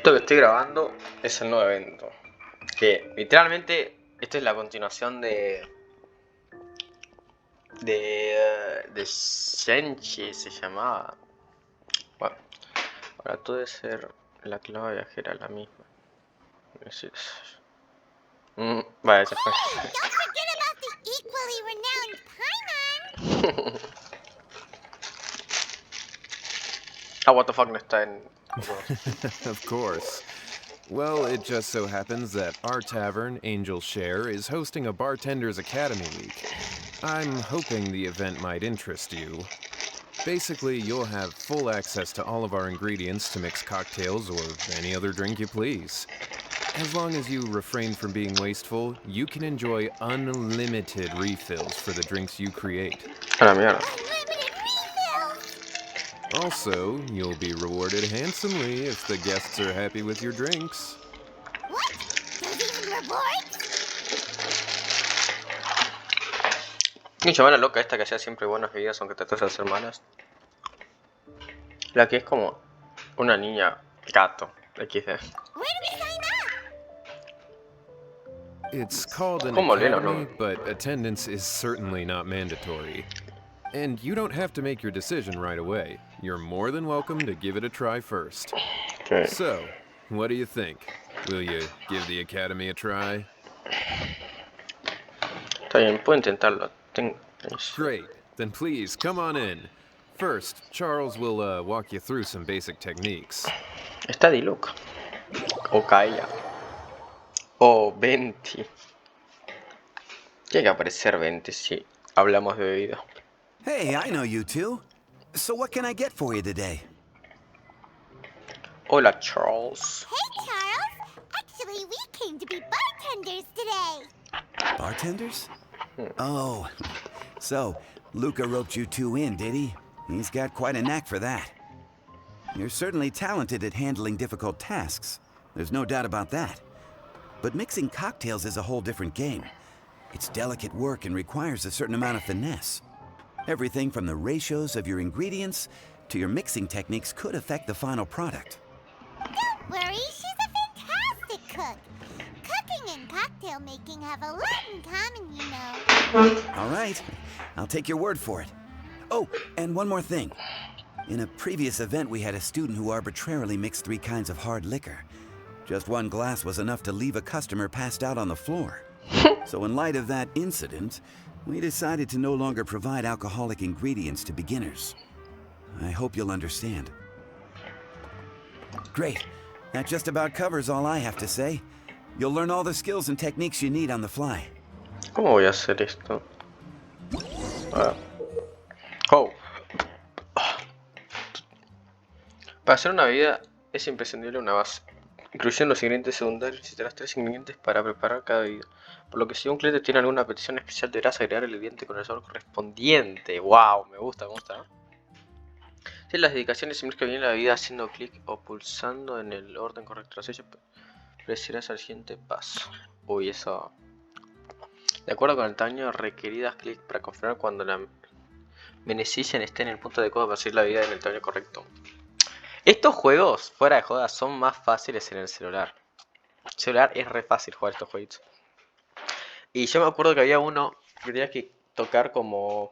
Esto que estoy grabando es el nuevo evento. Que literalmente esto es la continuación de Genshin se llamaba. Bueno, ahora todo debe ser la clave viajera la misma. Vale, ya fue. Hey, don't forget about the equally renowned Paimon. Ah, what the fuck no está en... Of course. Well, it just so happens that our tavern, Angel's Share, is hosting a Bartender's Academy week. I'm hoping the event might interest you. Basically, you'll have full access to all of our ingredients to mix cocktails or any other drink you please. As long as you refrain from being wasteful, you can enjoy unlimited refills for the drinks you create. A la mierda. Unlimited refills. Also, you'll be rewarded handsomely if the guests are happy with your drinks. What? There's even rewards? Mi chavana loca esta que hacía siempre buenas bebidas aunque tratas de hacer malas. La que es como una niña gato. XD. Where do we sign up? It's called an ¿Cómo leen los academy, nombres? but attendance is certainly not mandatory. And you don't have to make your decision right away. You're more than welcome to give it a try first. Okay. So, what do you think? Will you give the academy a try? Está bien, puedo intentarlo. Great. Then please, come on in. First, Charles will walk you through some basic techniques. Está Diluc. O Kaila. O Venti. Tiene que aparecer Venti si hablamos de bebida. Hey, I know you two. So what can I get for you today? Hola, Charles. Hey, Charles. Actually, we came to be bartenders today. Bartenders? Oh, so Luca roped you two in, did he? He's got quite a knack for that. You're certainly talented at handling difficult tasks. There's no doubt about that. But mixing cocktails is a whole different game. It's delicate work and requires a certain amount of finesse. Everything from the ratios of your ingredients to your mixing techniques could affect the final product. Don't worry, she's a fantastic cook. Cooking and cocktail making have a lot in common, you know. All right, I'll take your word for it. Oh, and one more thing. In a previous event, we had a student who arbitrarily mixed 3 kinds of hard liquor. Just one glass was enough to leave a customer passed out on the floor. So in light of that incident, we decided to no longer provide alcoholic ingredients to beginners. I hope you'll understand. Great. That just about covers all I have to say. You'll learn all the skills and techniques you need on the fly. ¿Cómo voy a hacer esto? Oh. Para hacer una bebida es imprescindible una base, incluyendo los ingredientes secundarios. Necesitarás 3 ingredientes para preparar cada bebida. Por lo que si un cliente tiene alguna petición especial deberás agregar el ingrediente con el sabor correspondiente. Wow, me gusta, ¿no? Si las dedicaciones se mezcla bien la bebida haciendo clic o pulsando en el orden correcto de las presiones al siguiente paso. Uy, eso. De acuerdo con el tamaño requeridas clic para confirmar cuando la menecilla esté en el punto adecuado para seguir la bebida en el tamaño correcto. Estos juegos, fuera de joda, son más fáciles en el celular. El celular es re fácil jugar estos jueguitos. Y yo me acuerdo que había uno que tenías que tocar como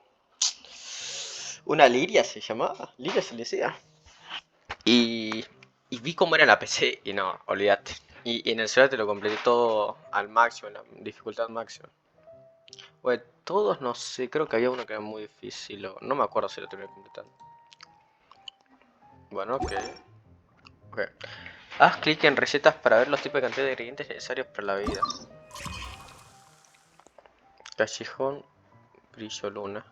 una liria, se llamaba. Liria se le decía. Y vi cómo era en la PC y no, olvídate. Y en el celular te lo completé todo al máximo, en la dificultad máxima. Bueno, todos no sé, creo que había uno que era muy difícil. No me acuerdo si lo terminé completando. Bueno, ok. Haz clic en recetas para ver los tipos de cantidad de ingredientes necesarios para la bebida. Callejón Brillo Luna.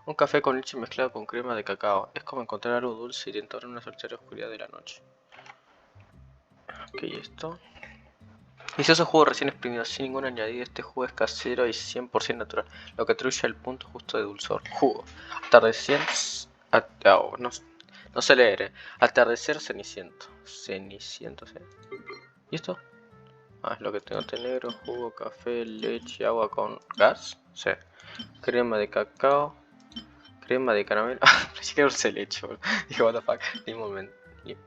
Un café con leche mezclado con crema de cacao. Es como encontrar algo dulce y tentador en una solitaria oscuridad de la noche. Ok, esto. Delicioso jugo recién exprimido, sin ningún añadido. Este jugo es casero y 100% natural, lo que atribuye el punto justo de dulzor. Jugo. Atardecer. No sé leer, Atardecer ceniciento. Ceniciento, ¿sí? ¿Y esto? Ah, es lo que tengo. Té negro, jugo, café, leche, agua con gas. Sí. Crema de cacao. Crema de caramelo. Pensé que dulce de leche, bro. Dije, what the fuck. Ni momento.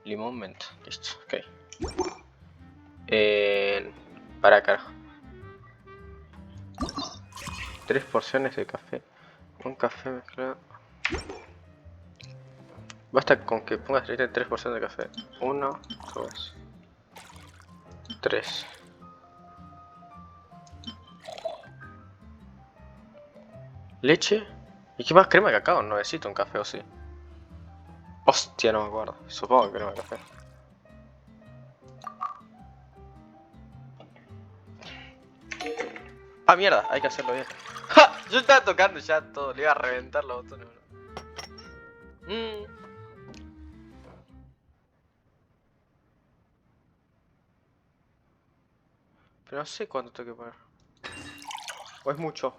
Limón, menta. Listo, ok. Para acá. 3 porciones de café. Un café mezclado. Basta con que pongas 3 porciones de café. 1, 2, 3. Leche. ¿Y qué más? Crema de cacao. No necesito un café, ¿o sí? Hostia, no me acuerdo. Supongo que crema de café. Ah, mierda, hay que hacerlo bien. ¡Ja! Yo estaba tocando ya todo, le iba a reventar los botones, bro. Pero no sé cuánto tengo que poner. O es mucho.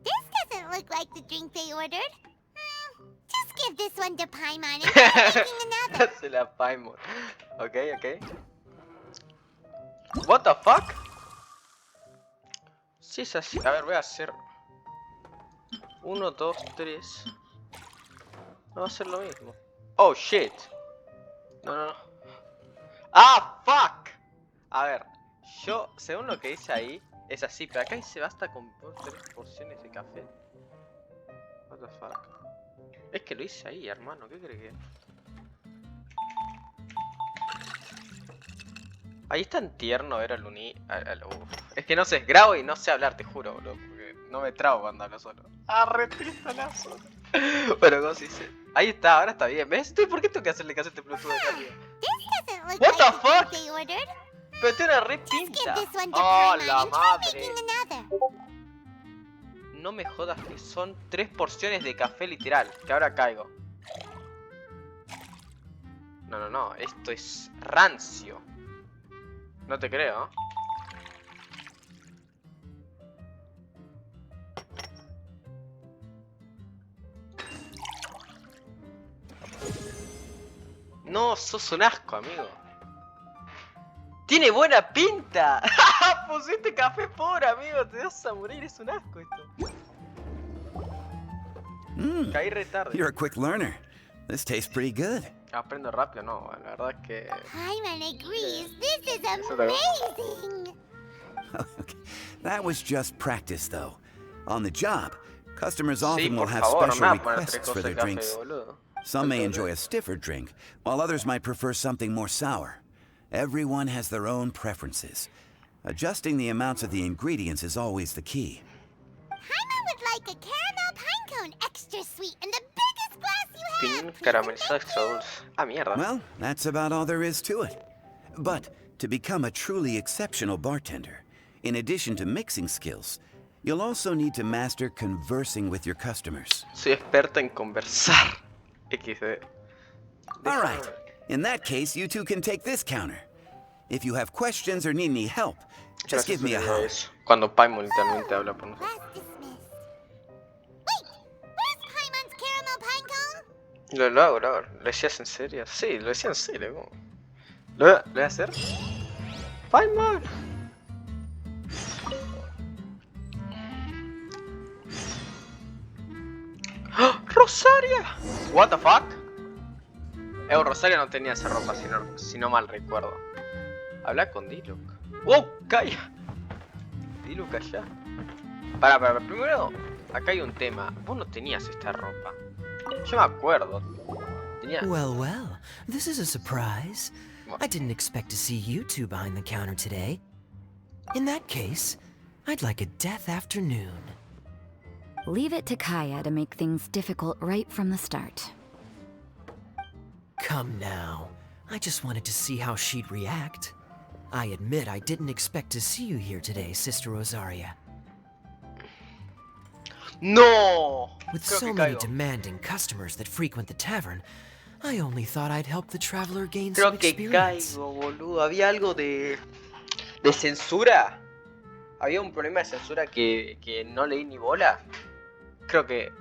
This doesn't look like the drink they ordered. Just give this one to Paimon and try making another. Se la Paimon. Ok, ok. What the fuck? Sí, es así. A ver, voy a hacer 1, 2, 3. No va a ser lo mismo. Oh shit. No, no, no. Ah, fuck. A ver, yo, según lo que dice ahí, es así, pero acá dice basta con 3 porciones de café. What the fuck. Es que lo hice ahí, hermano, ¿qué crees que? Ahí es tan tierno ver al Uni. Es que no sé, grabo y no sé hablar, te juro, boludo. Porque no me trabo cuando hablo solo. Ah, retrístalazo. Pero ¿cómo se dice? Ahí está, ahora está bien. ¿Ves? ¿Por qué tengo que hacerle caso a este pelotudo de acá arriba? This doesn't look What the like the fuck? drink they ordered. Pero tiene una re Just give pinta. this one to Oh, Paimon la and try madre. making another. No me jodas que son 3 porciones de café literal. Que ahora caigo. No, no, no. Esto es rancio. No te creo, ¿eh? No, sos un asco, amigo. ¡Tiene buena pinta! Pusiste café pobre, amigo. Te vas a morir, es un asco esto. Caí re tarde. You're a quick learner. This tastes pretty good. Aprendo rápido, no. La verdad es que... Paimon agrees. This is Eso te- amazing. Okay. That was just practice, though. On the job, customers Sí, often will por have favor, no me special vas a poner 3 requests for cosas their de café, drinks. boludo. Some may enjoy a stiffer drink, while others might prefer something more sour. Everyone has their own preferences. Adjusting the amounts of the ingredients is always the key. Paimon would like a caramel pine cone, extra sweet, and the biggest glass you have. Pin please, and caramelizado thank extra you. dulce. Ah, mierda. Well, that's about all there is to it. But to become a truly exceptional bartender, in addition to mixing skills, you'll also need to master conversing with your customers. Soy experta en conversar. XD. All right. In that case, you two can take this counter. If you have questions or need any help, just give me a holler. Cuando Paimon literalmente habla por nosotros. Class dismissed. Wait, where's Paimon's caramel pine cone? Lo hago, lo hago. ¿Lo decías en serio? Sí, lo decía en serio. ¿Cómo? ¿Lo voy a hacer? ¡Paimon! ¡Oh! ¡Rosaria! ¿What the fuck? Rosaria no tenía esa ropa, si no mal recuerdo. Habla con Diluc. ¡Wow! ¡Calla! Diluc allá. Para, primero, acá hay un tema. Vos no tenías esta ropa. Yo me acuerdo. Tenía... Well, this is a surprise. I didn't expect to see you two behind the counter today. In that case, I'd like a death afternoon. Leave it to Kaya to make things difficult right from the start. Come now. I just wanted to see how she'd react. I admit I didn't expect to see you here today, Sister Rosaria. ¡No! With Creo so que many caigo. demanding customers that frequent the tavern, I only thought I'd help the traveler gain Creo some que experience. caigo, boludo. Había algo de censura. Había un problema de censura que no leí ni bola. Creo que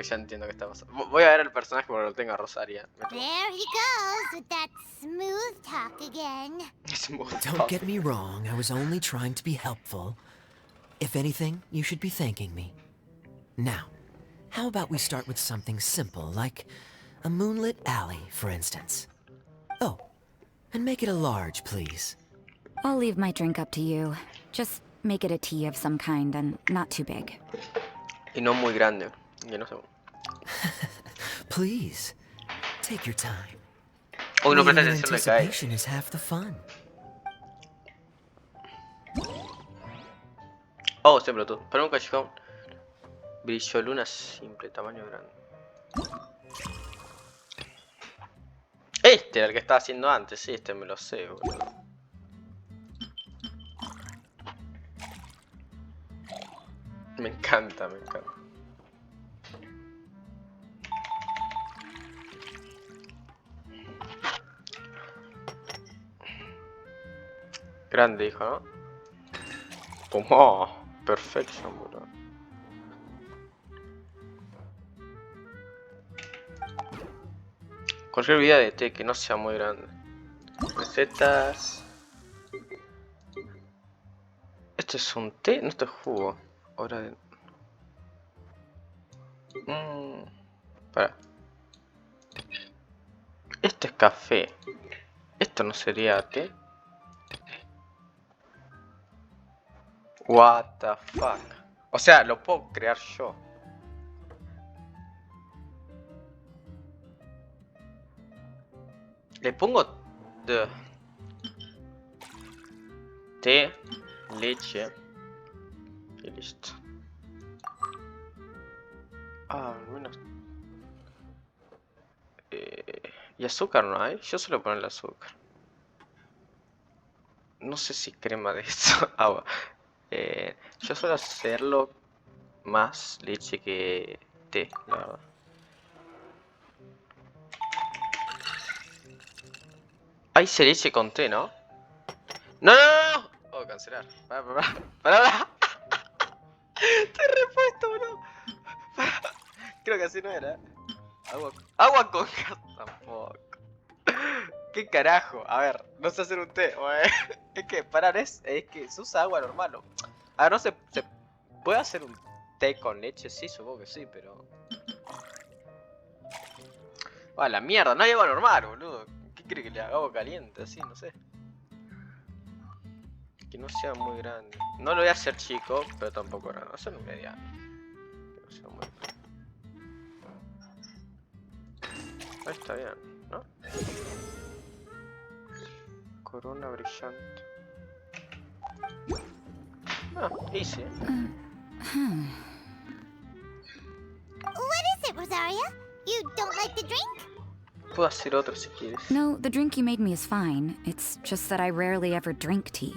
ya entiendo qué está pasando. Voy a ver el personaje porque lo tengo a Rosaria. There he goes with that smooth talk again. Es un Don't get me wrong, I was only trying to be helpful. If anything, you should be thanking me. Now, How about we start with something simple, like a moonlit alley, for instance? Oh, and make it a large, please. I'll leave my drink up to you. Just make it a tea of some kind and not too big. Y no muy grande. Que no sé. Please, take your time. Uy, no presta Waiting in atención, le cae. anticipation is half the fun. Oh, se Bluetooth. Para un callejón. Brilló luna simple, tamaño grande. Este era el que estaba haciendo antes, sí, este me lo sé, boludo. Me encanta, me encanta. Grande, hijo, ¿no? Tomó. Perfecto, boludo. Cualquier bebida de té que no sea muy grande. Recetas. ¿Este es un té? No, esto es jugo. Hora de... Para. Esto es café. Esto no sería té. What the fuck. O sea, lo puedo crear yo. Le pongo té, leche y listo. Ah, al menos. ¿Y azúcar no hay? Yo suelo ponerle azúcar. No sé si crema de esto. Agua. Yo suelo hacerlo más leche que té, la verdad. Ahí hice leche con té, ¿no? ¡No, no, no! No. Oh, cancelar. Para. Estoy repuesto, boludo. Creo que así no era. Agua con gas tampoco. ¿Qué carajo? A ver, no sé hacer un té. Es que, parar, es que se usa agua normal. ¿No? A ver, no se puede hacer un té con leche, sí, supongo que sí, pero... Ah, la mierda, no hay agua normal, boludo. ¿Qué cree que le haga agua caliente? Así, no sé. Que no sea muy grande. No lo voy a hacer chico, pero tampoco grande. Hacer un mediano. Que no sea muy grande. Ahí está bien, ¿no? Corona brillante. Ah, easy. What is it, Rosaria? You don't like the drink? Puedo hacer otro si quieres. No, the drink you made me is fine. It's just that I rarely ever drink tea.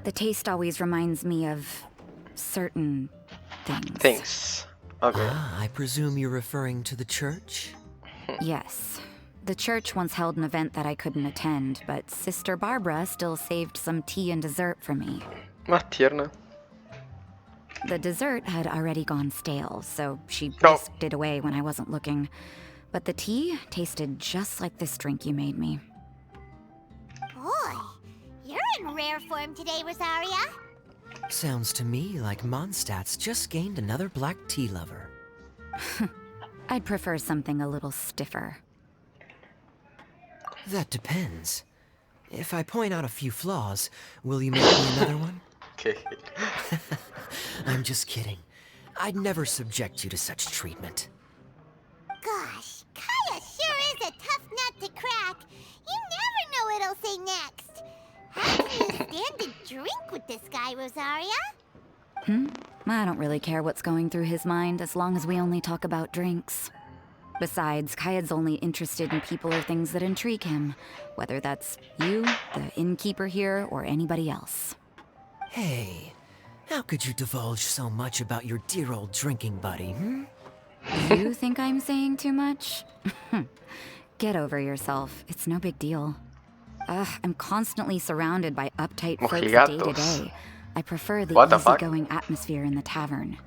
The taste always reminds me of certain things. Thanks. Okay. Ah, I presume you're referring to the church? Yes. The church once held an event that I couldn't attend, but Sister Barbara still saved some tea and dessert for me. Más tierna. The dessert had already gone stale, so she whisked it away when I wasn't looking. But the tea tasted just like this drink you made me. Boy, you're in rare form today, Rosaria. Sounds to me like Mondstadt's just gained another black tea lover. I'd prefer something a little stiffer. That depends. If I point out a few flaws, will you make me another one? Okay. I'm just kidding. I'd never subject you to such treatment. Gosh, Kaya sure is a tough nut to crack. You never know what he'll say next. How can you stand to drink with this guy, Rosaria? I don't really care what's going through his mind as long as we only talk about drinks. Besides, Kayad's only interested in people or things that intrigue him, whether that's you, the innkeeper here, or anybody else. Hey, how could you divulge so much about your dear old drinking buddy, You think I'm saying too much? Get over yourself. It's no big deal. I'm constantly surrounded by uptight folks day to day. I prefer the easygoing atmosphere in the tavern.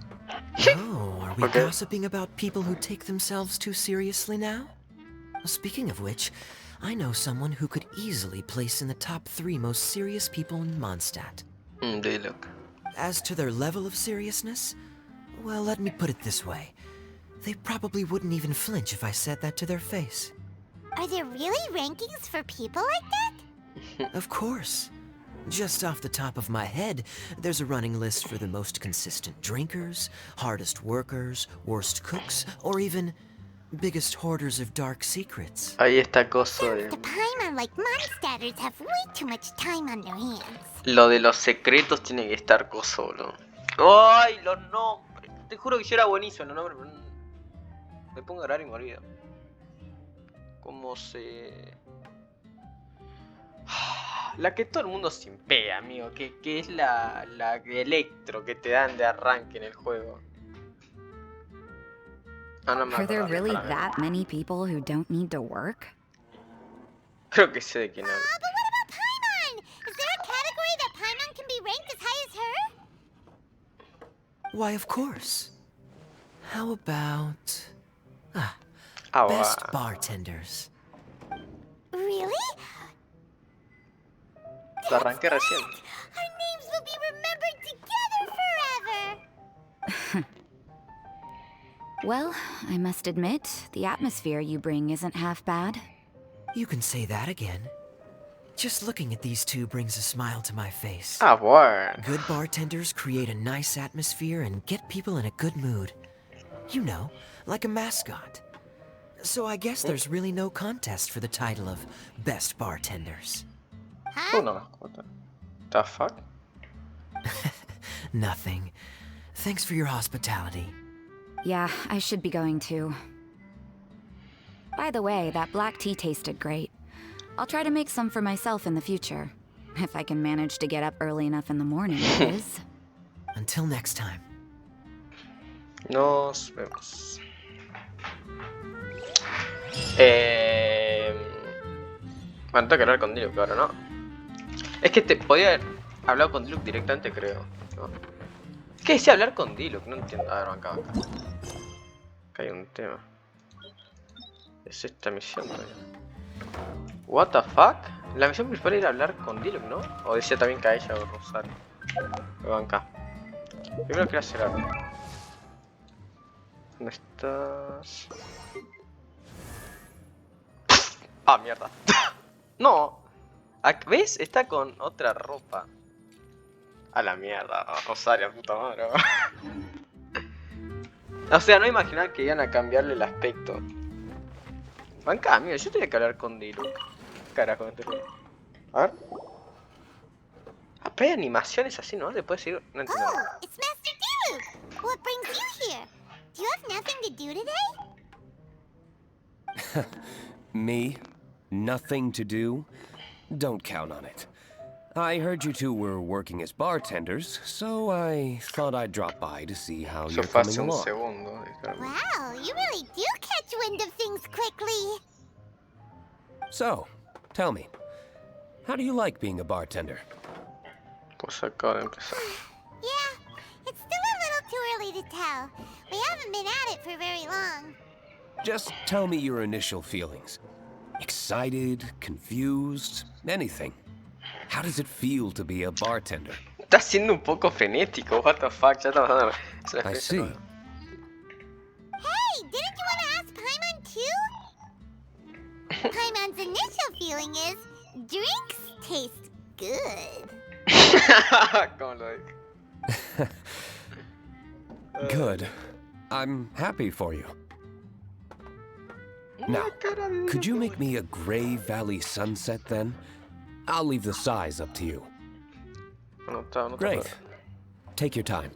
Oh, are we gossiping about people who take themselves too seriously now? Speaking of which, I know someone who could easily place in the top 3 most serious people in Mondstadt. They look. As to their level of seriousness, well, let me put it this way. They probably wouldn't even flinch if I said that to their face. Are there really rankings for people like that? Of course. Just off the top of my head, there's a running list for the most consistent drinkers, hardest workers, worst cooks, or even biggest hoarders of dark secrets. Ahí está coso Sounds de... to Paimon like Mondstadters have way too much time on their hands. Lo de los secretos tiene que estar coso, boludo. ¡Ay, los nombres! Te juro que yo era buenísimo en los nombres, pero me pongo a orar y me olvido. ¿Cómo se...? La que todo el mundo simpea, amigo. Que es la electro que te dan de arranque en el juego. Ah, no me Are there acuerdo, really para ver. that many people who don't need to work? Creo que sé de quién hablo. But what about Paimon? Is there a category that Paimon can be ranked as high as her? Why, of course. How about... Ah, best va. bartenders. Really? Lo arranqué recién. Our names will be remembered together forever. Well, I must admit, the atmosphere you bring isn't half bad. You can say that again. Just looking at these two brings a smile to my face. Ah, bueno. Good bartenders create a nice atmosphere and get people in a good mood. You know, like a mascot. So I guess there's really no contest for the title of best bartenders. Una mascota. The fuck? Nothing. Thanks for your hospitality. Yeah, I should be going too. By the way, that black tea tasted great. I'll try to make some for myself in the future. If I can manage to get up early enough in the morning, that is. Until next time. Nos vemos. Bueno, tengo que hablar con Diluc ahora, ¿no? Es que te podía haber hablado con Diluc directamente, creo. ¿No? ¿Qué decía hablar con Diluc? No entiendo. A ver, acá. Acá hay un tema. Es esta misión todavía. What the fuck? La misión principal era hablar con Diluc, ¿no? O decía también que a ella o Rosario. Pero acá. Primero quiero hacer algo. ¿Dónde estás? Ah, mierda. No. ¿Ves? Está con otra ropa. A la mierda, Rosario, puta madre. O sea, no imaginar que iban a cambiarle el aspecto. Banca, amigo, yo tenía que hablar con Diluc. Carajo, no te lo... A ver. Ah, pero hay animaciones así, ¿no? ¿Le puedes ir? No entiendo. Oh, it's Master Diluc. What brings you here? Do you have nothing to do today? Me? Nothing to do? Don't count on it. I heard you two were working as bartenders, so I thought I'd drop by to see how Eso you're fue coming hace un along. segundo. Wow, you really do catch wind of things quickly. So, tell me, how do you like being a bartender? Pues acabo de empezar. Yeah, it's still a little too early to tell. We haven't been at it for very long. Just tell me your initial feelings. Excited, confused, anything. How does it feel to be a bartender? Está siendo un poco frenético, what the fuck, ya está pasando. Es una I experiencia see. nueva. Hey, didn't you want to ask Paimon too? Paimon's initial feeling is drinks taste good. ¿Cómo lo dije? Good. I'm happy for you. Now, could you make me a Gray Valley sunset then? I'll leave the size up to you. Anotado, Great. Take your time.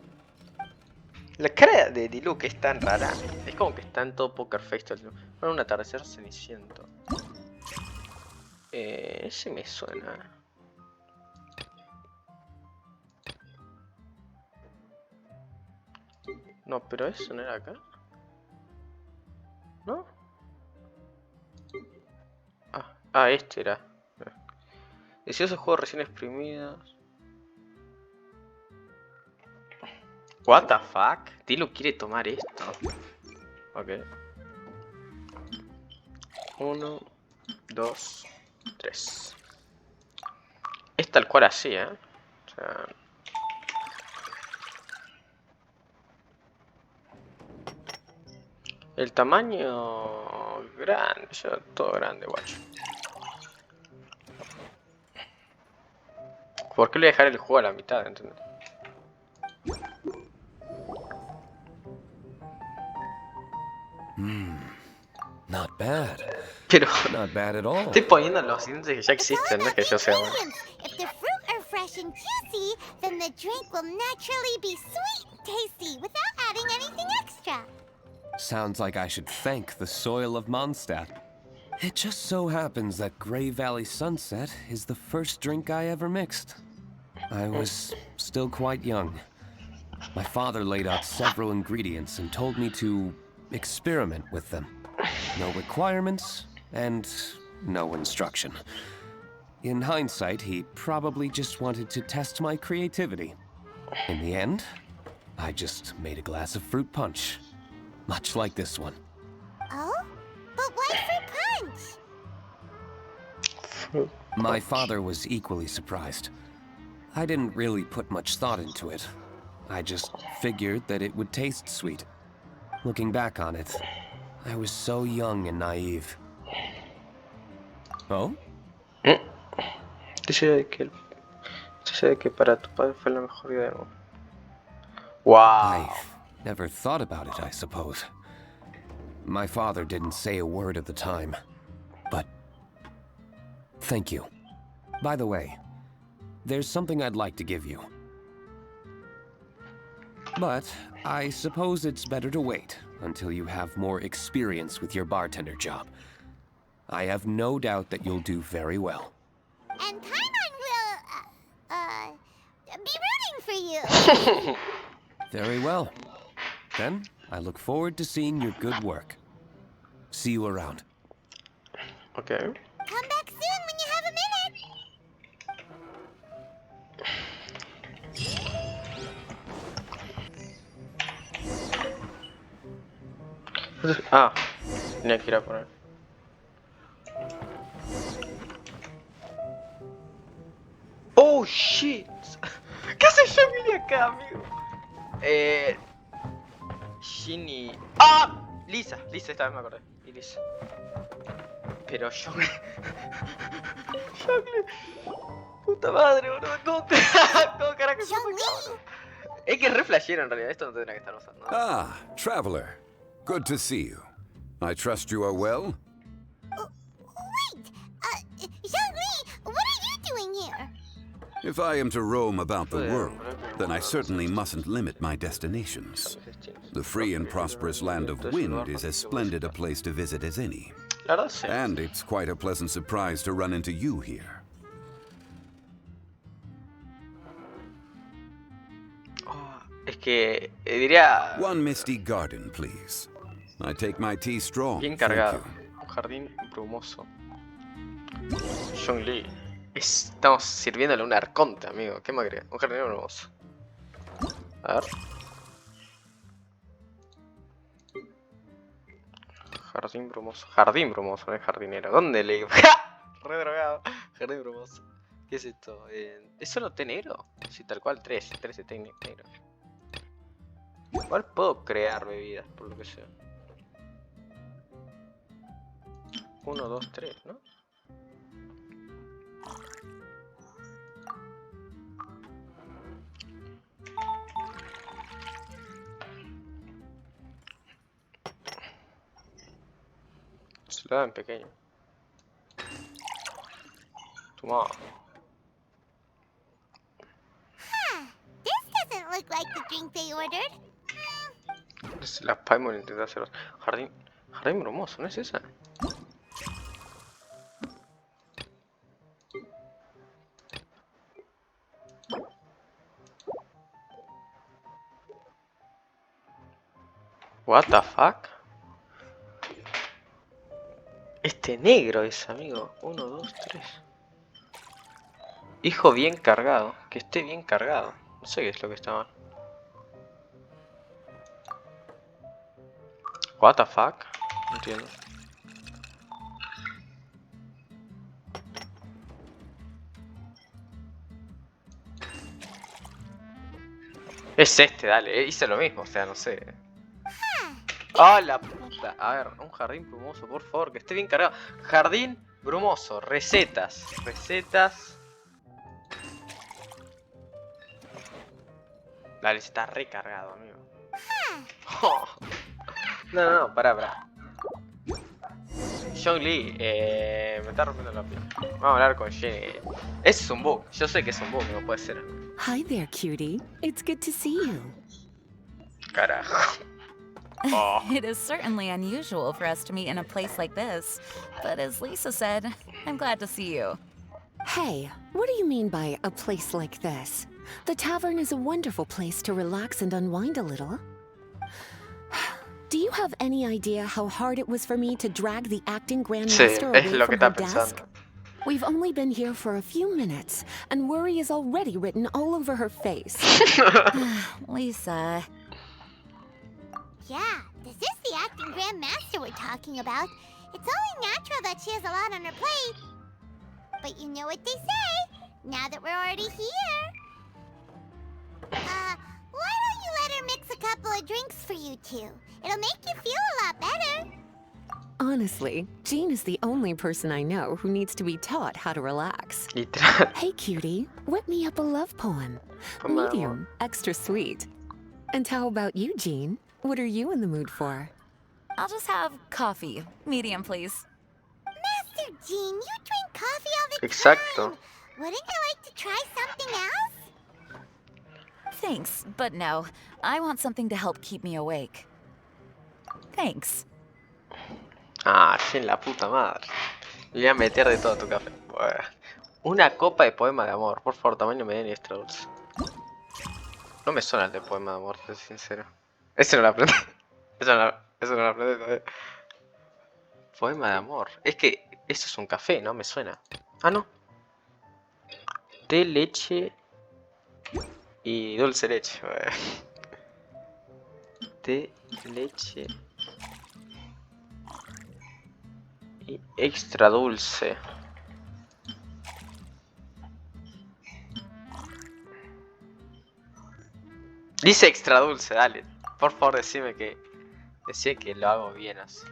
La cara de Diluc es tan rara. Es como que está en todo poker face. Bueno, un atardecer ceniciento. Ese me suena. No, pero eso no era acá. ¿No? Ah, este era. Deseosos juegos recién exprimidos. What the fuck? Diluc quiere tomar esto. Ok. 1, 2, 3. Es tal cual así, ¿eh? O sea... El tamaño... grande, ya todo grande, guacho. ¿Por qué le voy a dejar el juego a la mitad, entendés? Not bad. Pero... Not bad at all. estoy poniendo los ingredientes que ya existen, no es que yo sea bueno. If the fruit are fresh and juicy, then the drink will naturally be sweet and tasty without adding anything extra. Sounds like I should thank the soil of Mondstadt. It just so happens that Grey Valley Sunset is the first drink I ever mixed. I was still quite young. My father laid out several ingredients and told me to experiment with them. No requirements and no instruction. In hindsight, he probably just wanted to test my creativity. In the end, I just made a glass of fruit punch. Much like this one. Oh? But why fruit punch? My father was equally surprised. I didn't really put much thought into it. I just figured that it would taste sweet. Looking back on it, I was so young and naive. Oh? Dice que para tu padre fue la mejor idea del mundo. Wow. I've never thought about it, I suppose. My father didn't say a word at the time, but thank you. By the way, there's something I'd like to give you. But I suppose it's better to wait until you have more experience with your bartender job. I have no doubt that you'll do very well. And Paimon will, be rooting for you. Very well. Then, I look forward to seeing your good work. See you around. Okay. Come back soon when you have a minute. Ah, tenía que ir a poner. Oh shit. ¿Qué hace Zhongli acá, amigo? Ginny. ¡Ah! Lisa, esta vez me acordé. Y Lisa. Pero Zhongli. Zhongli. Puta madre, boludo. ¿Cómo carajo se Zhongli! Es que es re flashero en realidad. Esto no tendría que estar usando. Ah, traveler. Good to see you. I trust you are well? Wait! Zhongli, what are you doing here? If I am to roam about the world, then I certainly mustn't limit my destinations. The free and prosperous land of Wind is as splendid a place to visit as any. La verdad sí. And it's quite a pleasant surprise to run into you here. Es que diría One misty garden, please. I take my tea strong. bien Thank cargado. you. Un jardín brumoso. Zhongli. Estamos sirviéndole un arconte, amigo. ¿Qué más crees? Un jardín brumoso. A ver. Jardín brumoso, no es jardinero. ¿Dónde le digo? Re drogado. Jardín brumoso. ¿Qué es esto? ¿Es solo té negro? Sí, tal cual, 13 té negro. Igual puedo crear bebidas, por lo que sea. 1, 2, 3, ¿no? Se lo da en pequeño. Toma. This doesn't look like the drink they ordered. La Paimon intenta hacer jardín brumoso, ¿no es esa? What the fuck? Este negro es, amigo. 1, 2, 3. Hijo bien cargado. Que esté bien cargado. No sé qué es lo que está mal. What the fuck? No entiendo. Es este, dale. Hice lo mismo, o sea, no sé. ¡Ah, la puta puta. A ver, un jardín brumoso, por favor, que esté bien cargado. Jardín brumoso, recetas. Recetas. Dale, está recargado, amigo. Oh. No, pará. Zhongli, me está rompiendo la piel. Vamos a hablar con Jenny. Ese es un bug. Yo sé que es un bug, no puede ser. Hi there, cutie. It's good to see you. Carajo. Oh. It is certainly unusual for us to meet in a place like this, but as Lisa said, I'm glad to see you. Hey, what do you mean by a place like this? The tavern is a wonderful place to relax and unwind a little. Do you have any idea how hard it was for me to drag the acting grandmaster away from her desk? We've only been here for a few minutes, and worry is already written all over her face. Lisa. Yeah, this is the acting grandmaster we're talking about. It's only natural that she has a lot on her plate. But you know what they say, now that we're already here. Why don't you let her mix a couple of drinks for you two? It'll make you feel a lot better. Honestly, Jean is the only person I know who needs to be taught how to relax. Hey, cutie, whip me up a love poem. Medium, extra sweet. And how about you, Jean? What are you in the mood for? I'll just have coffee. Medium, please. Master Jean, you drink coffee all the Exacto. time. Wouldn't you like to try something else? Thanks, but no. I want something to help keep me awake. Thanks. Ah, en la puta madre. Le voy a meter de todo a tu café. Bueno. Una copa de poema de amor. Por favor, tamaño mediano y extra dulce. No me suena el de poema de amor, te soy sincero. Ese no lo aprendí. Eso no lo aprendí todavía. Poema de amor. Es que eso es un café, ¿no? Me suena. Ah, no. Té, leche y dulce leche. Té, leche y extra dulce. Dice extra dulce, dale. Por favor, decime que lo hago bien así.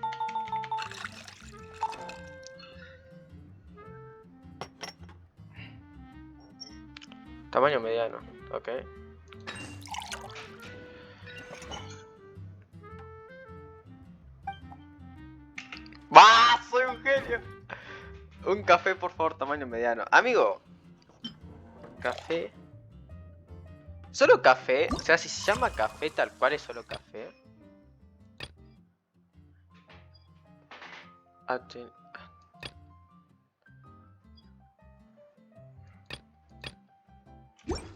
Tamaño mediano, ok. ¡Bah! ¡Soy un genio! Un café, por favor, tamaño mediano. Amigo. Café. ¿Solo café? O sea, si se llama café tal cual es solo café.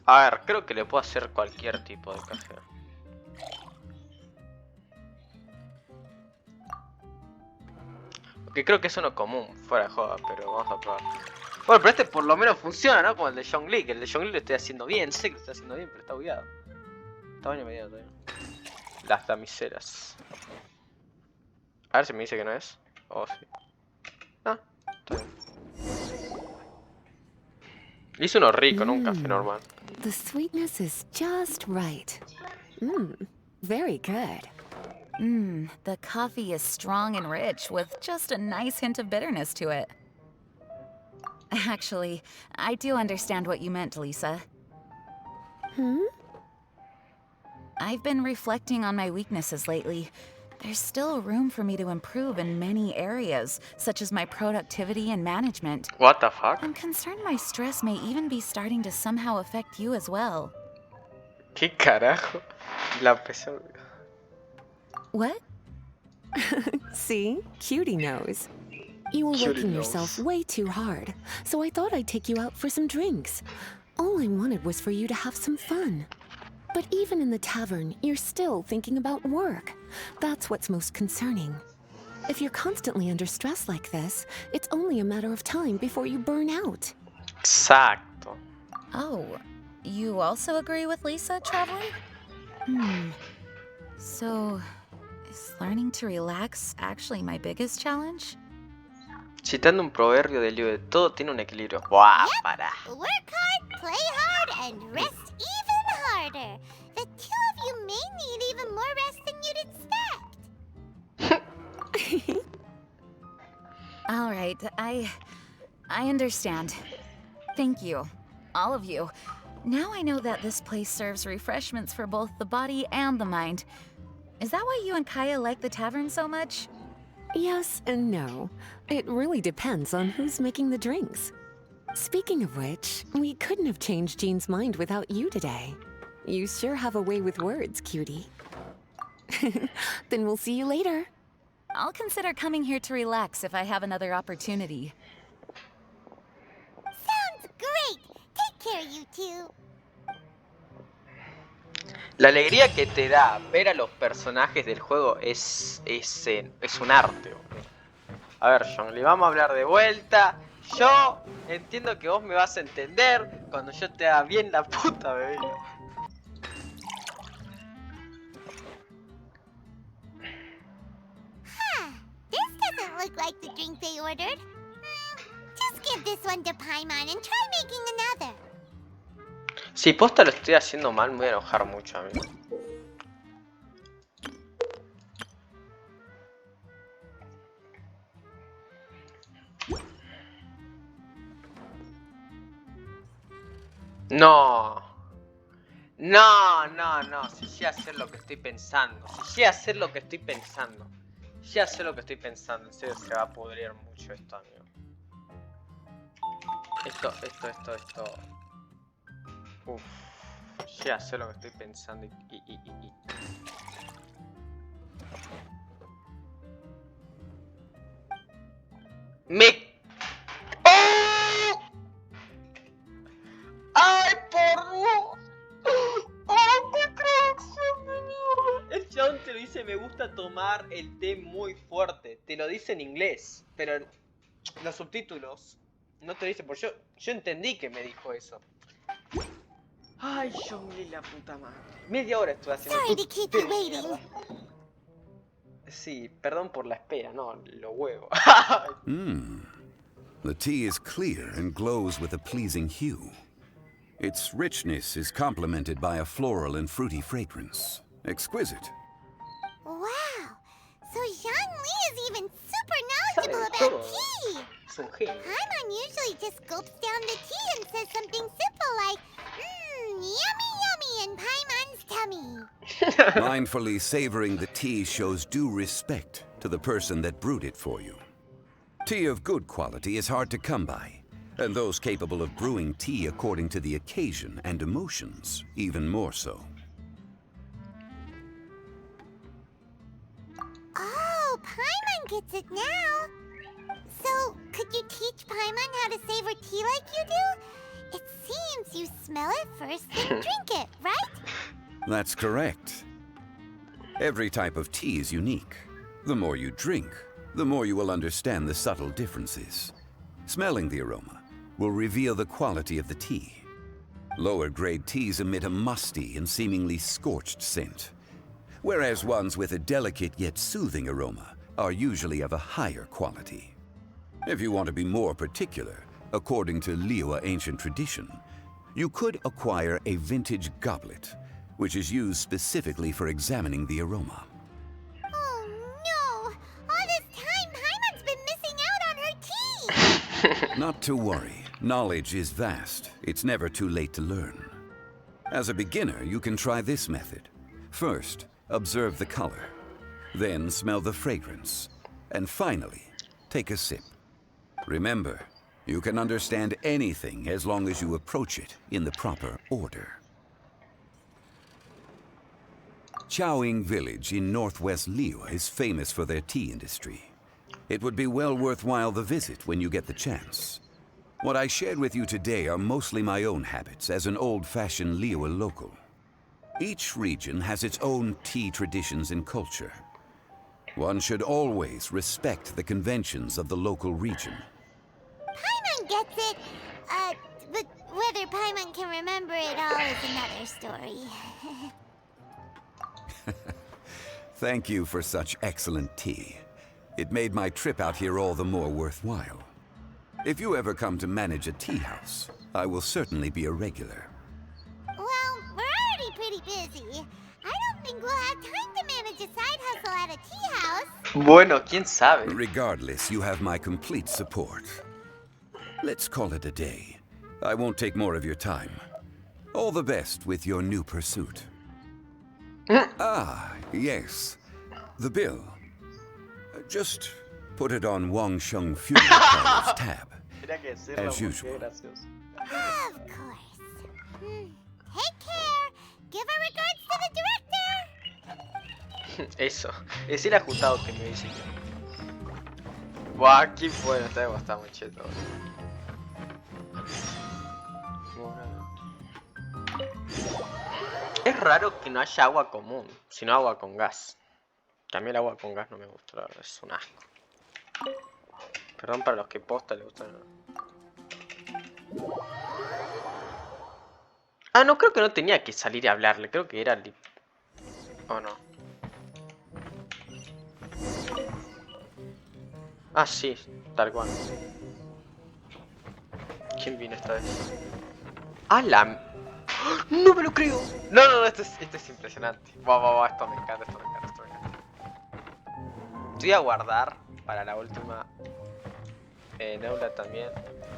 A ver, creo que le puedo hacer cualquier tipo de café. Porque creo que es uno común, fuera de joda, pero vamos a probar. Bueno, pero este por lo menos funciona, ¿no? Como el de Zhongli, que el de Zhongli lo estoy haciendo bien, sé que lo estoy haciendo bien, pero está bugueado. Tamaño mediano todavía. Las damiselas. A ver si me dice que no es. Oh, sí. Ah, está bien. Hice uno rico, no un café normal. The sweetness is just right. Very good. The coffee is strong and rich with just a nice hint of bitterness to it. Actually, I do understand what you meant, Lisa. I've been reflecting on my weaknesses lately. There's still room for me to improve in many areas, such as my productivity and management. What the fuck? I'm concerned my stress may even be starting to somehow affect you as well. ¿Qué carajo? La presión. What? See? Cutie knows. You were working yourself way too hard, so I thought I'd take you out for some drinks. All I wanted was for you to have some fun. But even in the tavern, you're still thinking about work. That's what's most concerning. If you're constantly under stress like this, it's only a matter of time before you burn out. Exacto. Oh, you also agree with Lisa, traveling? So, is learning to relax actually my biggest challenge? Citando un proverbio del libro de todo tiene un equilibrio. ¡Buah! Para. Work hard, play hard, and rest even harder. The two of you may need even more rest than you'd expect. All right, I understand. Thank you, all of you. Now I know that this place serves refreshments for both the body and the mind. Is that why you and Kaya like the tavern so much? Yes and no. It really depends on who's making the drinks. Speaking of which, we couldn't have changed Jean's mind without you today. You sure have a way with words, cutie. Then we'll see you later. I'll consider coming here to relax if I have another opportunity. Sounds great. Take care, you two. La alegría que te da ver a los personajes del juego es un arte. A ver, Zhongli, vamos a hablar de vuelta. Yo entiendo que vos me vas a entender cuando yo te haga bien la puta bebida. This doesn't look like the drink they ordered. Just give this one to Paimon and try making another. Si posta lo estoy haciendo mal, me voy a enojar mucho, amigo. No. No. Si sé hacer lo que estoy pensando. En serio se va a pudrir mucho esto, amigo. Esto. Uff. Ya sé lo que estoy pensando y. ¡Me! ¡Oh! ¡Ay, por Dios! ¡Oh, qué traducción de mierda! El chabón te lo dice, me gusta tomar el té muy fuerte. Te lo dice en inglés, pero los subtítulos no te lo dice, porque yo entendí que me dijo eso. Ay, Zhongli, la puta madre. Media hora estuve haciendo. Sorry to keep you waiting. Sí, perdón por la espera, no, lo huevo. The tea is clear and glows with a pleasing hue. Its richness is complemented by a floral and fruity fragrance. Exquisite. Wow. So Zhongli is even super knowledgeable about tea. Es un genio. Paimon usually just gulps down the tea and says something simple like, yummy yummy in Paimon's tummy. Mindfully savoring the tea shows due respect to the person that brewed it for you. Tea of good quality is hard to come by, and those capable of brewing tea according to the occasion and emotions, even more so. Oh, Paimon gets it now. So, could you teach Paimon how to savor tea like you do? It seems you smell it first, then drink it, right? That's correct. Every type of tea is unique. The more you drink, the more you will understand the subtle differences. Smelling the aroma will reveal the quality of the tea. Lower grade teas emit a musty and seemingly scorched scent, whereas ones with a delicate yet soothing aroma are usually of a higher quality. If you want to be more particular, according to Liyue ancient tradition, you could acquire a vintage goblet, which is used specifically for examining the aroma. Oh no! All this time, Paimon's been missing out on her tea! Not to worry. Knowledge is vast. It's never too late to learn. As a beginner, you can try this method. First, observe the color. Then smell the fragrance. And finally, take a sip. Remember, you can understand anything as long as you approach it in the proper order. Chaoying Village in northwest Liyue is famous for their tea industry. It would be well worthwhile the visit when you get the chance. What I shared with you today are mostly my own habits as an old-fashioned Liyue local. Each region has its own tea traditions and culture. One should always respect the conventions of the local region. Paimon gets it, but whether Paimon can remember it all is another story. Thank you for such excellent tea. It made my trip out here all the more worthwhile. If you ever come to manage a tea house, I will certainly be a regular. Well, we're already pretty busy. I don't think we'll have time to manage a side hustle at a tea house. Bueno, quién sabe. Regardless, you have my complete support. Let's call it a day. I won't take more of your time. All the best with your new pursuit. Ah, yes. The bill. Just put it on Wang Sheng Funeral Parlor's tab. As usual. Of course. Take care. Give our regards to the director. Eso. Es el ajustado que me dice. Buah, qué bueno, está muy cheto. Es raro que no haya agua común, sino agua con gas. Que a mí el agua con gas no me gusta, la verdad, es un asco. Perdón para los que posta les gustan. Ah, no, creo que no tenía que salir y hablarle, creo que era... ¿O no? Ah, sí, tal cual. ¿Quién vino esta vez? ¡Ah, la... ¡No me lo creo! No, esto es impresionante. Buah, esto me encanta. Voy a guardar para la última Neula también.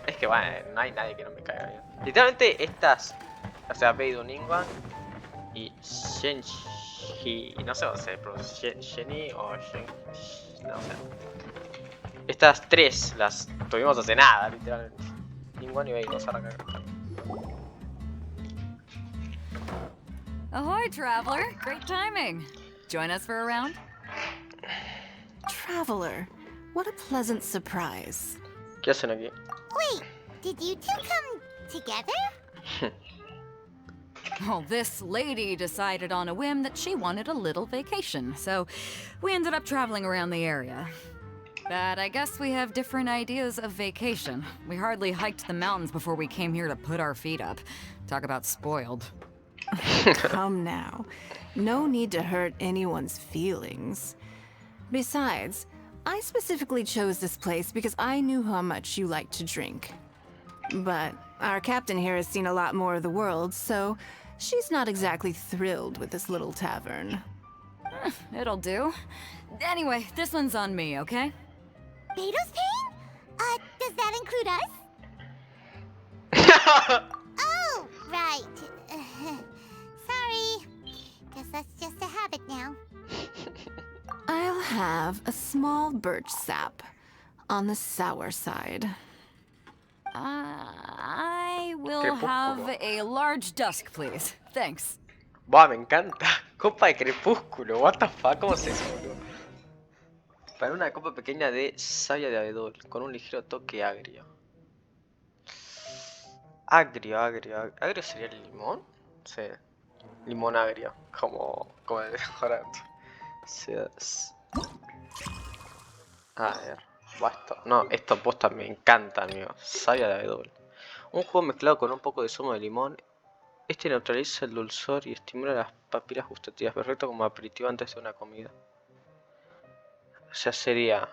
Es que bueno, no hay nadie que no me caiga bien. Literalmente estas, o sea, Beidou Ningguang y Shenji, no sé cómo se pronuncia, Sheni o Shen, no sé. Estas tres las tuvimos hace nada, literalmente. Ningguang y Beidou, ahora acá. Ahoy, traveler. Great timing. Join us for a round? Traveler, what a pleasant surprise. ¿Qué hacen aquí? Wait, did you two come together? Well, this lady decided on a whim that she wanted a little vacation, so we ended up traveling around the area. But I guess we have different ideas of vacation. We hardly hiked the mountains before we came here to put our feet up. Talk about spoiled. Come now. No need to hurt anyone's feelings. Besides, I specifically chose this place because I knew how much you like to drink. But our captain here has seen a lot more of the world, so she's not exactly thrilled with this little tavern. It'll do. Anyway, this one's on me, okay? Beidou's paying? Does that include us? Oh, right. Sorry. Guess that's just a habit now. I'll have a small birch sap on the sour side. I will have a large dusk, please. Thanks. Buah, me encanta. Copa de crepúsculo, what the fuck, ¿cómo es eso, boludo? Para una copa pequeña de savia de abedul, con un ligero toque agrio. ¿Agrio sería el limón? Sí. Limón agrio, como el mejorante. A ver, esto posta me encanta, amigo. Savia de abedul. Un jugo mezclado con un poco de zumo de limón. Este neutraliza el dulzor y estimula las papilas gustativas, perfecto como aperitivo antes de una comida. O sea, sería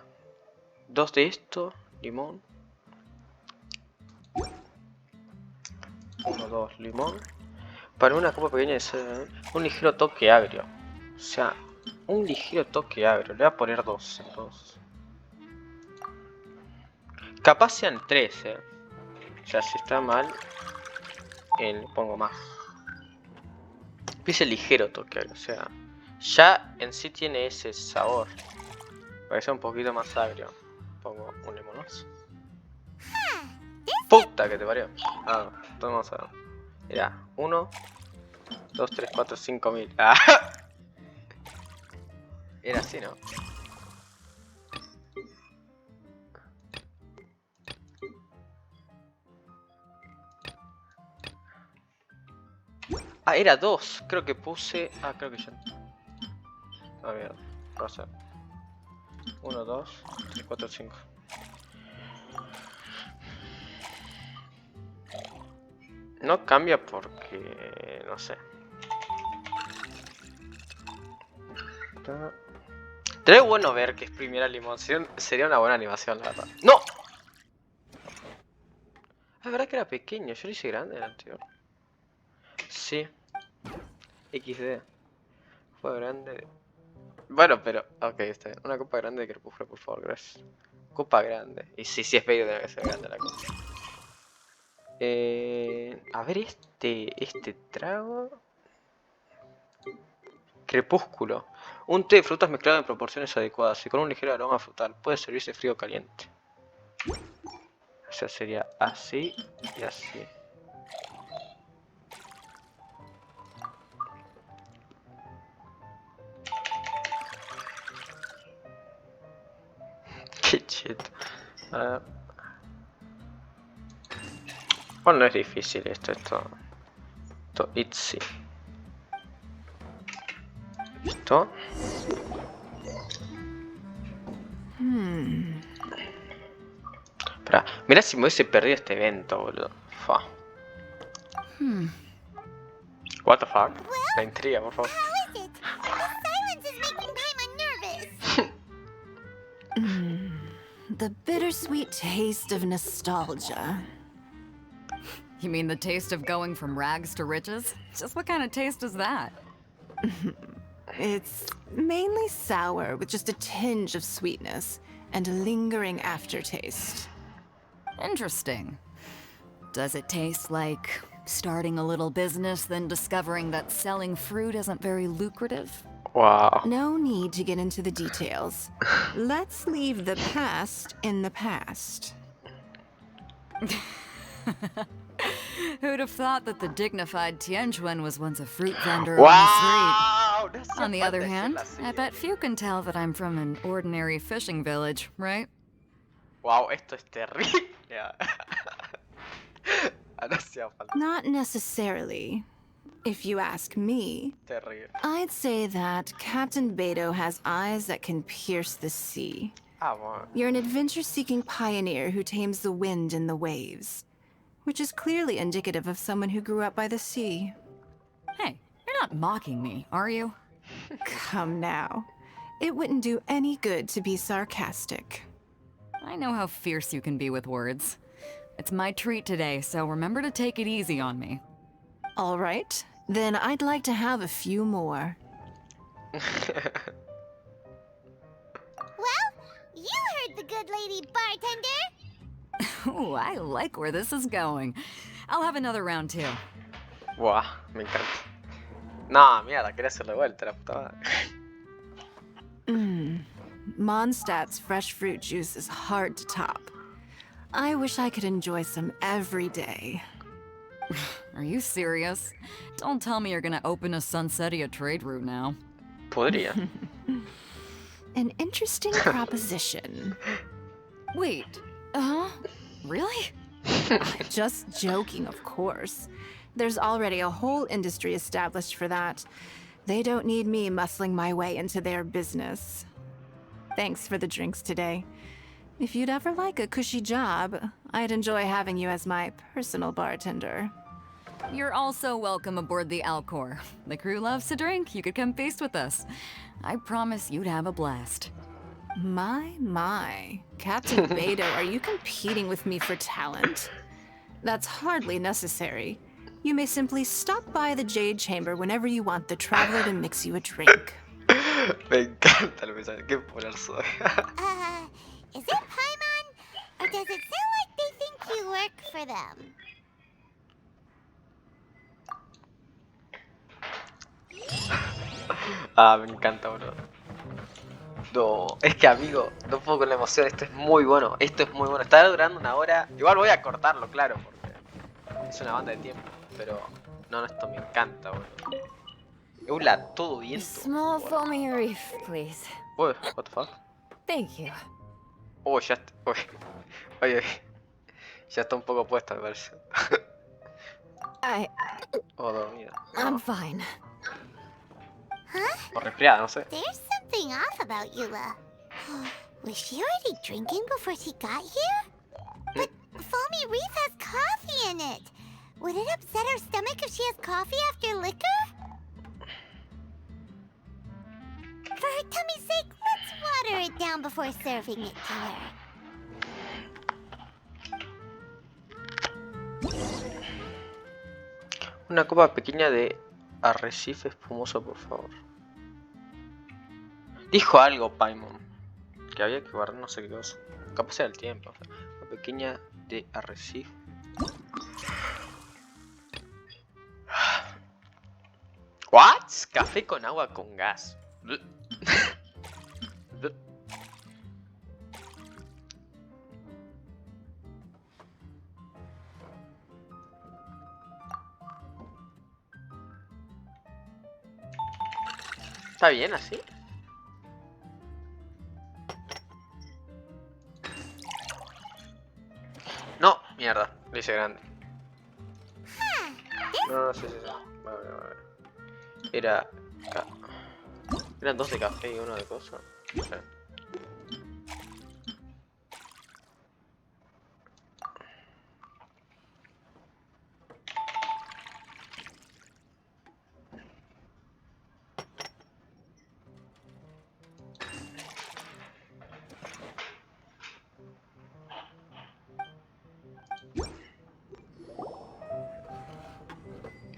2 de esto, limón. 1, 2, limón. Para una copa pequeña de un ligero toque agrio. O sea, un ligero toque agrio. Le voy a poner 2 entonces. Capaz sean 3, O sea, si está mal, le pongo más. Dice ligero toque agrio. O sea, ya en sí tiene ese sabor. Para que sea un poquito más agrio. Pongo un limonazo. Puta que te parió. Ah, vamos a ver. Era 1, 2, 3, 4, 5 mil. Ah. Era así, ¿no? Ah, era 2. Creo que puse... Ah, creo que ya... Ah, mierda. Va a ser 1, 2, 3, 4, 5. No cambia porque... no sé. Sería bueno ver que es primera animación. Sería una buena animación, la verdad. ¡No! Es verdad que era pequeño. Yo lo hice grande el anterior. Sí. XD. Fue grande. Bueno, pero... Ok, está bien. Una copa grande de crepúsculo, por favor, gracias. Copa grande. Y sí, sí es bello, debe ser grande la copa. A ver, este trago... Crepúsculo. Un té de frutas mezclado en proporciones adecuadas y con un ligero aroma frutal. Puede servirse frío o caliente. O sea, sería así y así. Qué cheto. A ver. Bueno, no es difícil esto. Esto easy. Listo. Espera, mirá si me hubiese perdido este evento, boludo. Fa. What the fuck? La intriga, por favor. How is it? The silence is making Paimon nervous. The bittersweet taste of nostalgia. You mean the taste of going from rags to riches? Just what kind of taste is that? It's mainly sour with just a tinge of sweetness and a lingering aftertaste. Interesting. Does it taste like starting a little business, then discovering that selling fruit isn't very lucrative? Wow. No need to get into the details. Let's leave the past in the past. Who'd have thought that the dignified Tianquan was once a fruit vendor Wow. on the street? On the other hand, I bet few can tell that I'm from an ordinary fishing village, right? Wow, esto es terrible. No hacía falta. Not necessarily. If you ask me, Terrible. I'd say that Captain Beto has eyes that can pierce the sea. Ah, bueno. You're an adventure-seeking pioneer who tames the wind and the waves, which is clearly indicative of someone who grew up by the sea. Hey, you're not mocking me, are you? Come now. It wouldn't do any good to be sarcastic. I know how fierce you can be with words. It's my treat today, so remember to take it easy on me. All right, then I'd like to have a few more. Well, you heard the good lady bartender. Ooh, I like where this is going. I'll have another round too. Buah, me encanta. No, mierda, quería hacerle vuelta la puta madre. Mondstadt's fresh fruit juice is hard to top. I wish I could enjoy some every day. Are you serious? Don't tell me you're gonna open a Sunsetia trade route now. Podría. An interesting proposition. Wait, really? Just joking, of course. There's already a whole industry established for that. They don't need me muscling my way into their business. Thanks for the drinks today. If you'd ever like a cushy job, I'd enjoy having you as my personal bartender. You're also welcome aboard the Alcor. The crew loves to drink. You could come feast with us. I promise you'd have a blast. My. Captain Beto, are you competing with me for talent? That's hardly necessary. You may simply stop by the Jade Chamber whenever you want the Traveler to mix you a drink. Me encanta el mensaje. Qué polar soy. Is it Paimon? Or does it sound like they think you work for them? Ah, me encanta, boludo. No, es que amigo, no puedo con la emoción, esto es muy bueno, está durando una hora, igual voy a cortarlo, claro, porque es una banda de tiempo, pero no, esto me encanta, boludo. Eula, todo bien. Small foamy reef, please. Uy, what the fuck. Thank you. Uy, ya está, oye, ya está un poco puesta, me parece. Oh, dormida. I'm fine. O resfriada, no sé. There's something off about Eula. Was she already drinking before she got here? But Foamy Reef has coffee in it. Would it upset her stomach if she has coffee after liquor? For her tummy's sake, let's water it down before serving it to her. Una copa pequeña de arrecife espumoso, por favor. Dijo algo, Paimon. Que había que guardar no sé qué cosa. Capaz era el tiempo. Una pequeña de arrecife. ¿What? Café con agua con gas. ¿Está bien así? No, mierda, lo hice grande. No, sí. Vale. Eran 2 de café y 1 de cosa.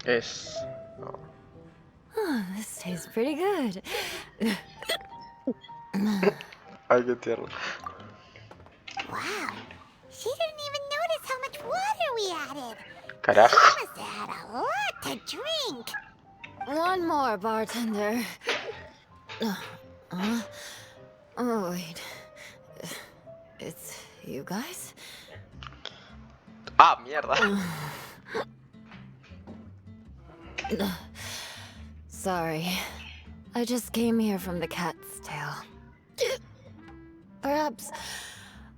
Es... no. Oh, this tastes pretty good. Ay, qué tierno. Wow. She didn't even notice how much water we added. Carajo. She must have had a lot to drink. One more, bartender. Oh, wait. It's you guys? Ah, mierda. Sorry. I just came here from the Cat's Tail. Perhaps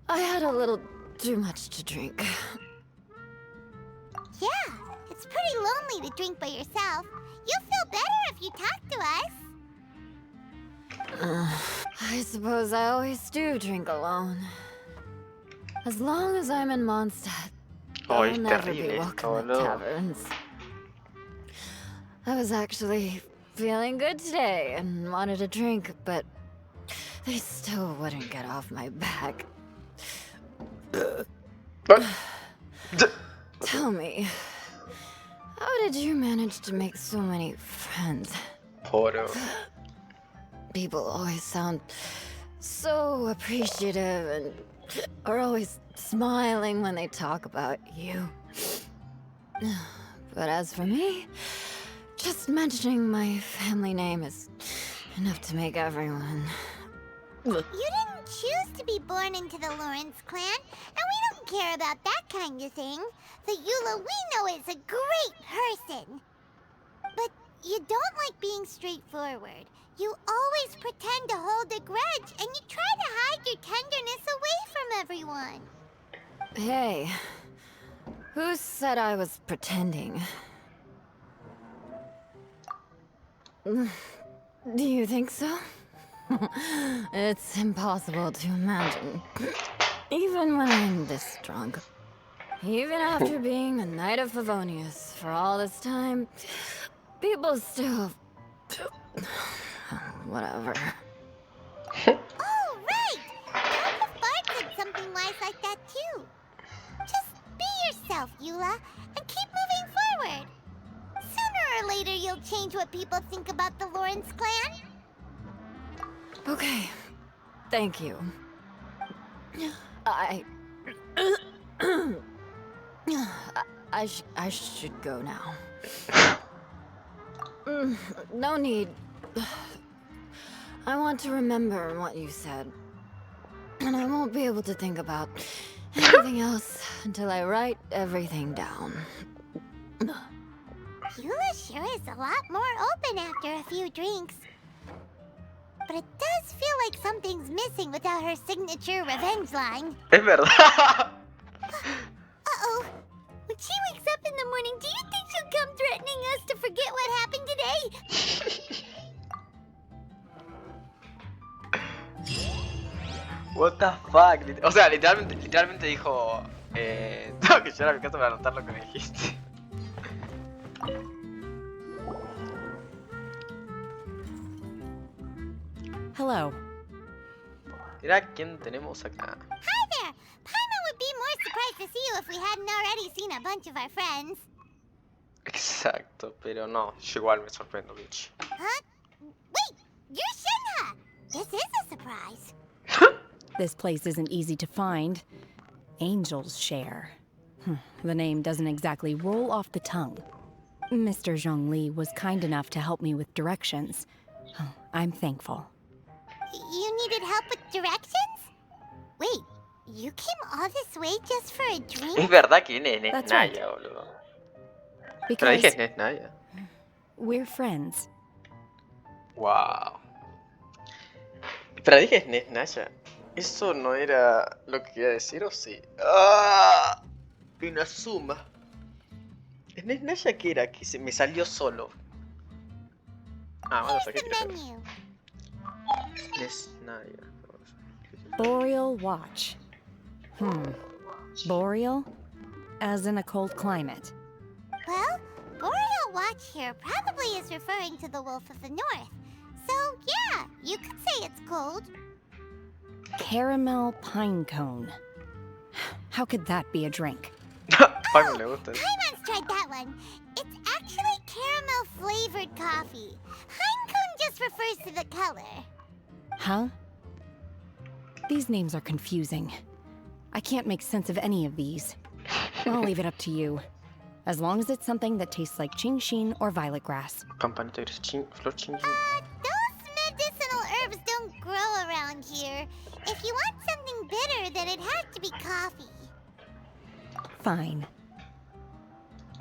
I had a little too much to drink. Yeah, it's pretty lonely to drink by yourself. You'll feel better if you talk to us. I suppose I always do drink alone. As long as I'm in Mondstadt, Oh, I'll es never be terrible welcome esto, at boludo. taverns. I was actually feeling good today and wanted a drink, but they still wouldn't get off my back. Tell me, how did you manage to make so many friends? Joro. People always sound so appreciative and are always smiling when they talk about you. But as for me, just mentioning my family name is enough to make everyone. You didn't choose to be born into the Lawrence clan, and we don't care about that kind of thing. The Eula we know is a great person. But you don't like being straightforward. You always pretend to hold a grudge, and you try to hide your tenderness away from everyone. Hey, who said I was pretending? Do you think so? It's impossible to imagine. Even when I'm this drunk. Even after being a Knight of Favonius for all this time, people still... Whatever. Oh, right! Papa Bart said something wise like that, too. Just be yourself, Eula, and keep moving forward. Sooner or later, you'll change what people think about the Lawrence clan. Okay. Thank you. I should go now. No need. I want to remember what you said. And I won't be able to think about anything else until I write everything down. Eula sure is a lot more open after a few drinks. But it does feel like something's missing without her signature revenge line. Es verdad. Uh-oh. When she wakes up in the morning, do you think she'll come threatening us to forget what happened today? What the fuck. O sea, literalmente dijo... tengo que llegar a mi casa para anotar lo que me dijiste. Hello. Mira quién tenemos acá. Hi there! Paimon would be more surprised to see you if we hadn't already seen a bunch of our friends. Exacto, pero no, yo igual me sorprendo, bitch. Huh? Wait! You're Shenhe! This is a surprise. This place isn't easy to find. Angel's Share. The name doesn't exactly roll off the tongue. Mr. Zhongli was kind enough to help me with directions. I'm thankful. You needed help with directions? Wait, you came all this way just for a drink? Es verdad que viene de That's Nesnaya, boludo. Pero Because dije Nesnaya. we're friends. Wow. Pero dije Nesnaya. ¿Eso no era lo que quería decir o sí? ¡Ah! Inazuma. ¿Nesnaya qué era? Que se me salió solo. Ah, bueno, saqué Here's the que menu. Nesnaya. Boreal Watch. Boreal? As in a cold climate. Well, Boreal Watch here probably is referring to the Wolf of the North. So, yeah, you could say it's cold. Caramel pine cone. How could that be a drink? Paco le gusta. Paimon's tried that one. It's actually caramel flavored coffee. Pine cone just refers to the color. Huh? These names are confusing. I can't make sense of any of these. I'll leave it up to you. As long as it's something that tastes like Qingxin or violet grass. Campanita gris, flor chinchín. Those medicinal herbs don't grow around here. If you want something bitter, then it has to be coffee. Fine.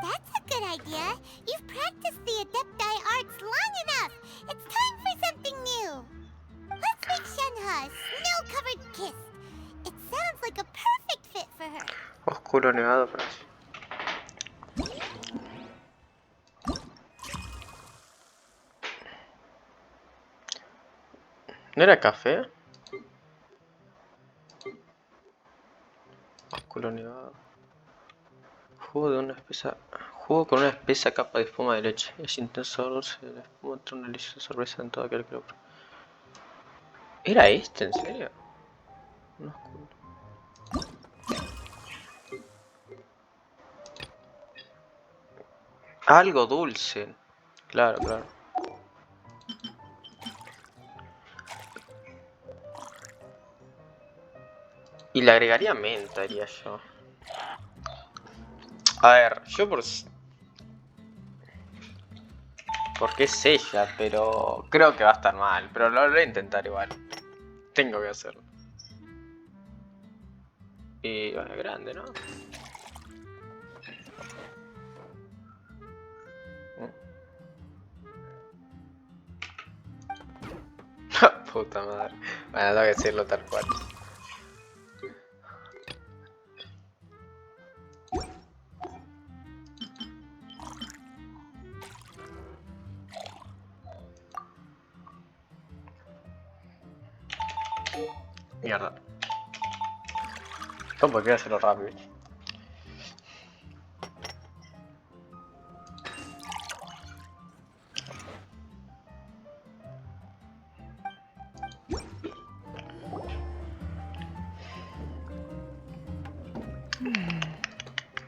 That's a good idea. You've practiced the Adepti arts long enough. It's time for something new. Let's make Shenhe a snow-covered kiss. It sounds like a perfect fit for her. Oscuro nevado para sí. ¿No era café? Oscuro nevado. Jugo con una espesa capa de espuma de leche. Es intenso dulce de la espuma, trae una deliciosa sorpresa en todo aquel que lo prueba. ¿Era este? ¿En serio? Un oscuro. Algo dulce. Claro, claro. Y le agregaría menta, diría yo. A ver, yo porque es ella, pero creo que va a estar mal. Pero lo voy a intentar igual. Tengo que hacerlo. Y bueno, grande, ¿no? Puta madre. Bueno, tengo que decirlo tal cual. Mierda. ¿Cómo quiero hacerlo rápido?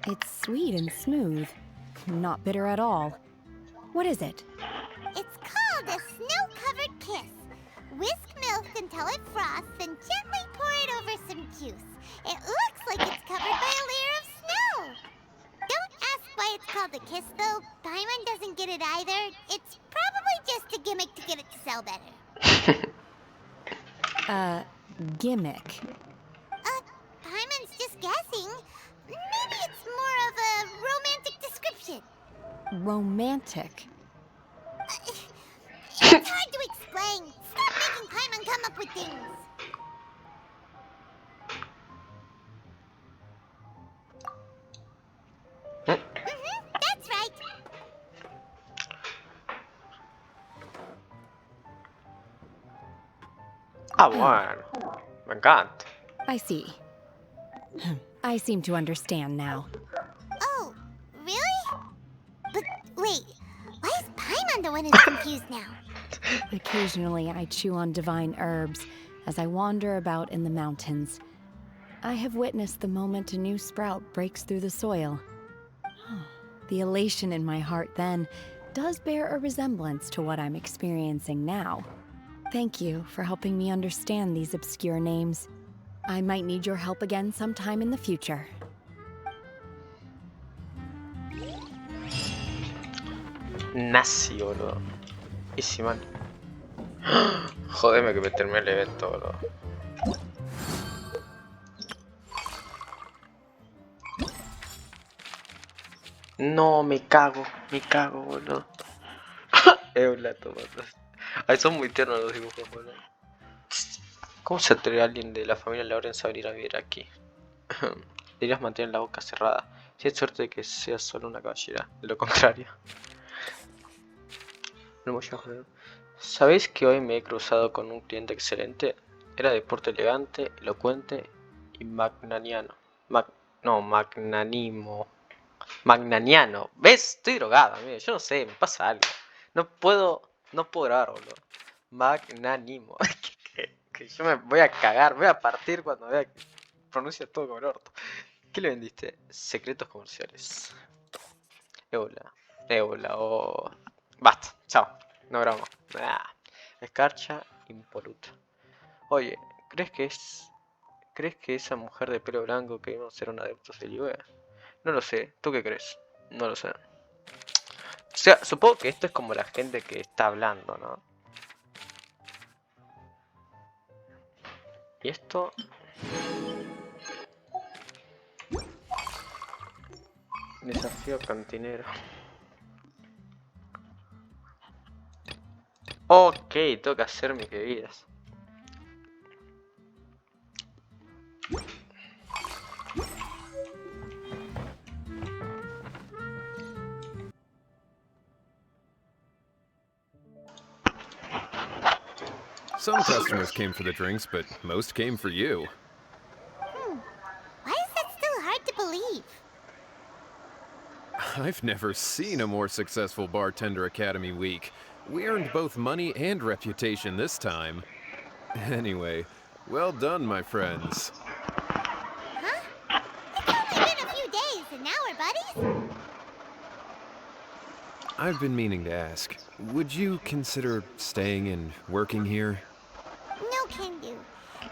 It's sweet and smooth. Not bitter at all. What is it? It's called a snow-covered kiss. Whisk milk until it froths, then gently pour it over some juice. It looks like it's covered by a layer of snow. Don't ask why it's called a kiss, though. Paimon doesn't get it either. It's probably just a gimmick to get it to sell better. Gimmick. Paimon's just guessing. Maybe it's more of a romantic description. Romantic. It's hard to explain. Stop making Paimon come up with things. That's right. Ah, bueno. Me encanta. I see. I seem to understand now. Oh, really? But wait, why is Paimon the one who's confused now? Occasionally, I chew on divine herbs as I wander about in the mountains. I have witnessed the moment a new sprout breaks through the soil. The elation in my heart then does bear a resemblance to what I'm experiencing now. Thank you for helping me understand these obscure names. I might need your help again sometime in the future. Nazi, boludo. Easy man. Jodeme que me terminé el evento, boludo. No, me cago, boludo. Eula, tomando. Ay, son muy tiernos los dibujos, boludo. ¿Cómo se atreve alguien de la familia Lawrence a venir a vivir aquí? Deberías mantener la boca cerrada. Si es suerte de que seas solo una caballera, de lo contrario. ¿Sabéis que hoy me he cruzado con un cliente excelente? Era de porte elegante, elocuente y magnaniano. Magnaniano. ¿Ves? Estoy drogado, amigo. Yo no sé, me pasa algo. No puedo grabar, boludo. Magnánimo. que yo me voy a cagar, voy a partir cuando vea que pronuncia todo como el orto. ¿Qué le vendiste? Secretos comerciales. Ébola o... Basta, chao. No grabamos. Escarcha impoluta. Oye, ¿crees que esa mujer de pelo blanco que vimos era un adepto del Estuve? No lo sé. ¿Tú qué crees? No lo sé. O sea, supongo que esto es como la gente que está hablando, ¿no? Y esto... Desafío cantinero. Ok, tengo que hacer mis bebidas. Some customers came for the drinks, but most came for you. Why is that still hard to believe? I've never seen a more successful Bartender Academy week. We earned both money and reputation this time. Anyway, well done, my friends. Huh? It's only been a few days and now we're buddies? I've been meaning to ask, would you consider staying and working here? No can do.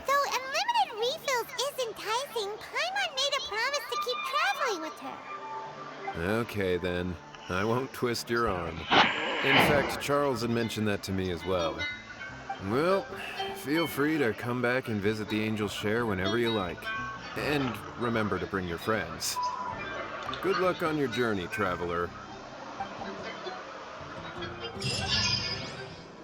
Though unlimited refills is enticing, Paimon made a promise to keep traveling with her. Okay then, I won't twist your arm. In fact, Charles had mentioned that to me as well. Well, feel free to come back and visit the Angel's Share whenever you like. And remember to bring your friends. Good luck on your journey, traveler.